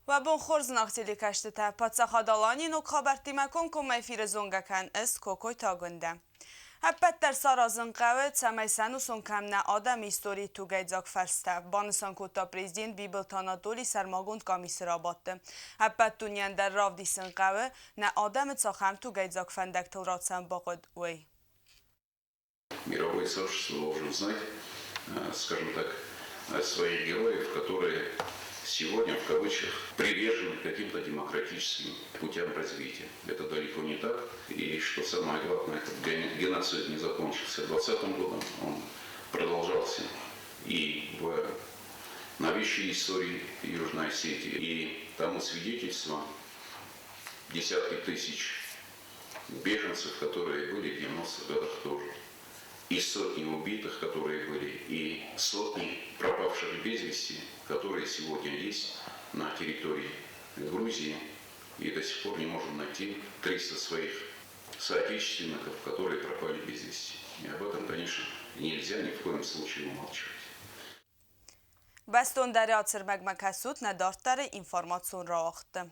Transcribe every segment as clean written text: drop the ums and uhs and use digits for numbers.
و بون خورز ناختیلی کشته تا پاتسا خادالانی نو خابرتی مکن کمی فیر زونگا کن اس کوکوی تا گنده. هپت در سارازن قوه سمی سنوسون کم نه آدم ایستوری تو گیزاک فرسته. بانسان کوتا پریزیدنت بیبل تانادولی سرماگوند کامیس را باته. هپت دنیان در راو دیسن قوه نه آدم تساخم تو گیزاک فندک تل راتسن باقود وی. Мировое сообщество должно знать, скажем так, своих героев, которые сегодня, в кавычках, привержены каким-то демократическим путям развития. Это далеко не так. И что самое главное, этот геноцид не закончился 2020 годом, он продолжался и в новейшей истории Южной Осетии. И тому свидетельство десятки тысяч беженцев, которые были в 90-х годах тоже. И сотни убитых, которые были, и сотни пропавших без вести, которые сегодня есть на территории Грузии, и до сих пор не можем найти 300 своих соотечественников, которые пропали без вести. И об этом, конечно, нельзя ни в коем случае умалчивать. Бестон дарят сырмагмакасут надартар информацион раахты.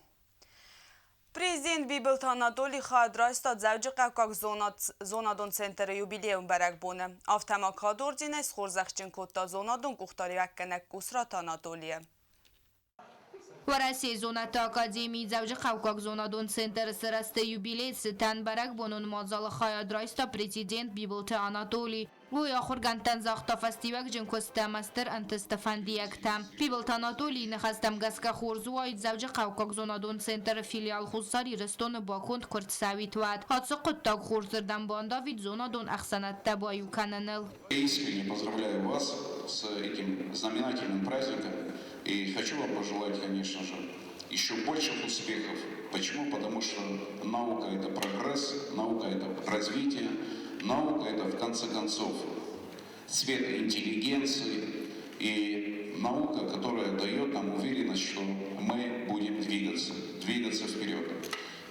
Президент بیبل تانادولی خواهد راستاد زوج قوکاک زونادون سنتر یوبیلیوم برک بونه. آفتما کادور جینه سخورزخچین کتا زونادون گختاری وکنک گسرا تانادولیه. ورسی زونت آکادمی زوج قوکاک زونادون سنتر سرست یوبیلی ستن برک بونون مازال خواهد راستا پریزیدنت بیبل تانادولی. وی آخر گنتن زاختا فستیوک جن کسته مستر انتستفندی اکتم. بیبل تانادولی نخستم گسکه خورزوید زوج قوکاک زونادون سنتر فیلیال خودساری رستون باکوند کرد سویت واد. حادثه قطاق خورزردن بانداوید زونادون اخسانت تبایو کننل. Искренне поздравляю вас с этим знаменательным праздником и хочу вам пожелать, конечно же, еще больших успехов. Почему? Потому что наука – это прогресс, наука – это развитие, наука – это, в конце концов, цвет интеллигенции и наука, которая дает нам уверенность, что мы будем двигаться вперед.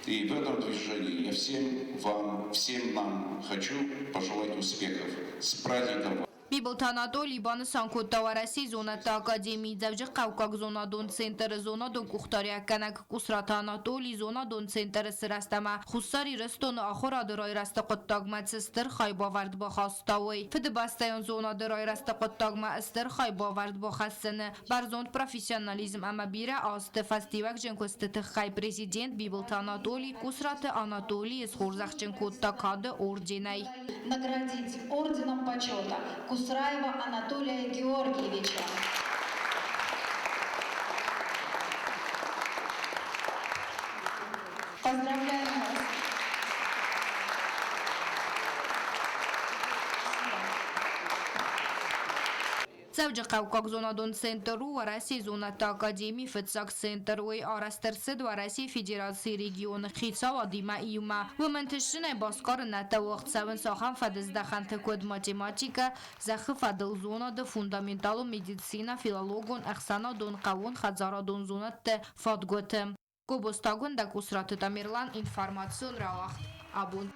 И в этом движении я всем вам, всем нам хочу пожелать успехов. С праздником! بیبل تانادولی بانسان کتا ورسی زونت آکادمی زوج قوکاک زونادون سنتر زونادون کختاری اکنک کسرا تانادولی زونادون سنتر سرستما خساری رستون آخورا درای رست قطاق مدسستر خای باورد با خواستاوی فد باستیان زونا درای رست قطاق مدسستر خای باورد با خستنه برزوند پروفیسیونالیزم اما بیره آست فستیوک جنکستت خای پریزیدنت بیبل تانادولی کسرات آناتولی از خورزخچن کتا کاد اورجینی наградить орденом почета Кусраева Анатолия Георгиевича. Поздравляем вас! زوج قوکاک زونادون سنتر و ورسی زونت آکادمی فتساک سنتر و آرستر سد ورسی فیدراسی ریگیون خیصا و دیما ایوما و منتشن باسکار نتا وقت سون ساخن فدز دخنت کد ماتماتیکا زخ فدل زونا د فوندامنتالو مدیسینا فیلولوگون اخسانا دون قوون خزارا دون زونت فادگوتم گوبستاگون دا کسرات تامیرلان انفارماسیون راوخت ابون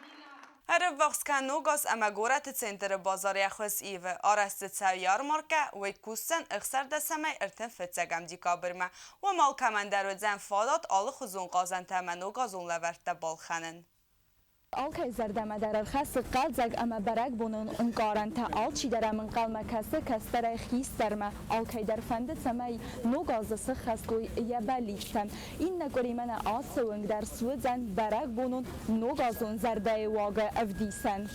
هر وقت که نوگاز اما گورت سنتر بازار یخوز ایوه آرست سویار مارکه و کوسن اخسر دسمه ارتن فتسگم دیکا برمه و مال کمندر و زن فادات آل خوزون قازن تمه نوگازون لورت بالخنن. آلکای زردمه در الخاص قل زگ اما برگ بونن انگارن تا آلچی در من قل مکسه کستر خیست درمه آلکای در فنده سمی نوگاز سخستوی یبالیشتن این نگوری من آسونگ در سوزن برگ بونن نوگازون زرده واقع افدیسن.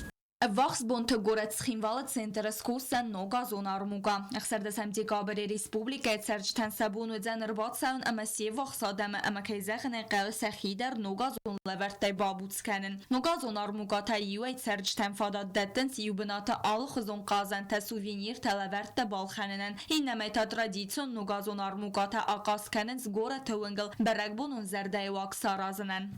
وقت بون تگورت سخینوال سنتر سکوسن نوگازون آرموگا. اخسر دسم دیگابر ریسپوبلیکت سرچ تنسبون و زن رباط سون اما سی وقت سادم اما که زخن قل سخی در نوگازون لورت بابوت کنن. نوگازون آرموگا تا یویت سرچ تنفادات دتن سیو بنات آل خزون قازن تا سووینیر تا لورت بالخنن. این نمی تا ترادیتسون نوگازون آرموگا تا آقاز کنن زگورت تونگل برگبونون زرده واک سارازنن.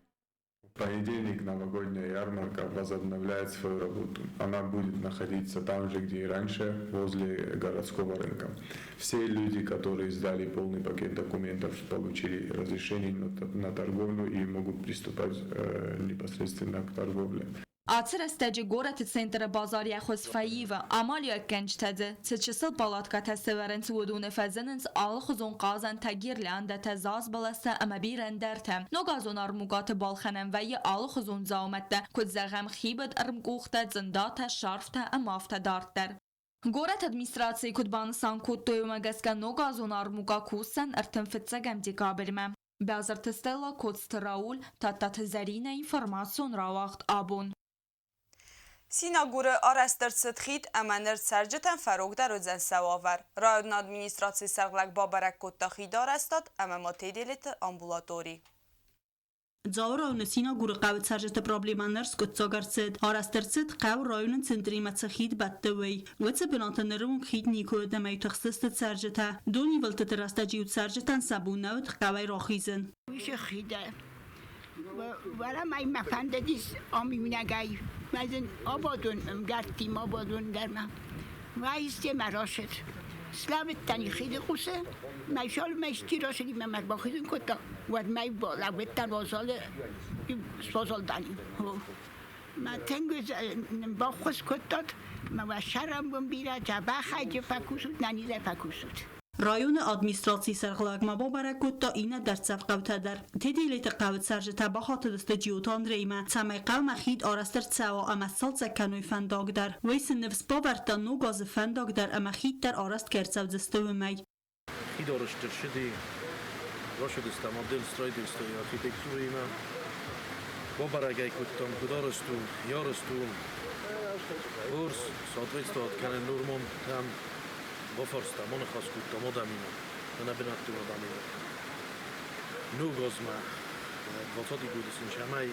В понедельник новогодняя ярмарка возобновляет свою работу. Она будет находиться там же, где и раньше, возле городского рынка. Все люди, которые сдали полный пакет документов, получили разрешение на торговлю и могут приступать непосредственно к торговле. Atsır estəcə qorət sentr bazar yaxuz fayiva amaliya gençtədi. Çəçəsil palatka təsəvərən svudun fəzənins alxuzun qazan tagirləndə təzaz balasa ama birəndərtə. Nogazon armuqatı balxənən və alxuzun zaumətdə kudzəğəm xibət armquxtə zındata şarfta amafta dartdır. Город администрации Кутбансан Куттоймагеска Ногазон армуга кусан артенфетсагам декабрьме. Бязар тестела Коцтраул татат зарина информацион равахт абун. Sinagurı arastır sıdxit əmənir sərcətən fərogdar özən səvavar. Rayon administrasi sərqlək babarək kottaxidar əstat əməmatedilit ambulatori. Ձավը ռայոնը սինագուրը qavit sərcətə problemanlar skutsogarcid. Arastırcid qav rayonun centrimatı xid battəvəy. Vəcə binatınırın xid niko ödəməy təxsistid sərcətə. Doni vəltə tərastaciyut sərcətən sabunavd qavay raxizin. Wish خیده ولی من مفنده دیست آمیونه گای مزن آبادون گرتیم آبادون در من و ایستی مراشد سلامت تنی خیده خوسه میشال میشتی را شدیم من باخیدون کتا و می بالا بتن وازال سوزال دانی من تنگوز باخوز کتاد من و شرم بون بیره جبه خیجه فکوسود ننیزه فکوسود Rayonu administrasiya sərqlaqma babarəkutda inə dərtsəv qavtədər. Tediliti qavit sərcətə baxatıdısdı ciyotan reymə. Çəməy qavmə xid arastır çəva əməssal çəkənuy fəndaqdər. Veysin nefs babartda nogazı fəndaqdər əmə xidlər arast kərçəvcəstə vəmək. Xid arıştır şidi, raşıdıstă model strojdirstı arxitekturina. Babarəgəy kuttam kudarıstı, yarıstı. Urs, sootветствовать kanə Nurmon tam Boforsta, monachaskuta, modamina, nabinattu modamina. Nugozma, 20 годин шамай,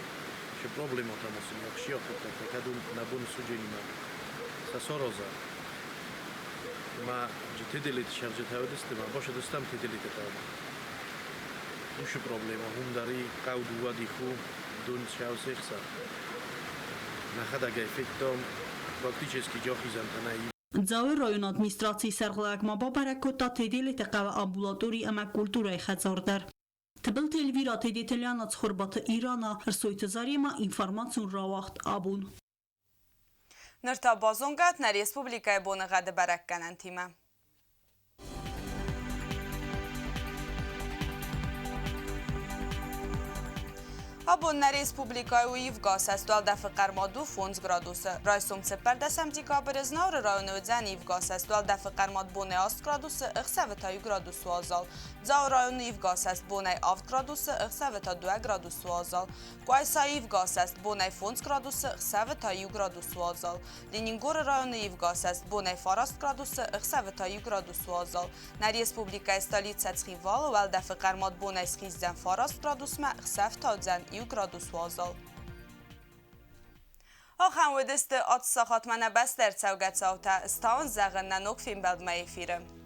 че проблемата му си якшиоката, така набун судженима, са сороза. Ма, че теделите шарджета одестема, боше достам теделите тава. Ушу проблема, хундари, кауду вадиху, дун шау сехса. Нахадага ефектом, практически ջոխիզանտանայի Ձավը ռայոն administrasiya sərqlaqma babarəkutda tediliti qavə ambulatori əmə kulturayı xəzardər. Tıbıl telvira teditəlyanat xurbatı İrana rsoytı zarima informasiyon ravaxt abun. Nırta bazongat nə Respublikaya bonu qadı bərəkkənən timə. Abonlar Respublikaya Uyivgas əstüal dəfi qərmadu 11 gradusu. Raysum səpərdə səmtika biriznavr rayonu ödzən Uyivgas əstüal dəfi qərmad bonay 6 gradusu, ıxsəvətayı gradusu azal. Zav rayonu Uyivgas əst bonay 6 gradusu, ıxsəvətə 2 gradusu azal. Qaysa Uyivgas əst bonay 11 gradusu, ıxsəvətayı gradusu azal. Leningor rayonu Uyivgas əst bonay 40 gradusu, ıxsəvətayı gradusu azal. Nə Respublikaya stolica Çxival və dəfi qərmad bonay 40 gradusu, ıxsəvətə gradus azal. Axan wedeste at saxatmana bəstər çavqət savta stavın zəğindən okfin bəldmə efirəm.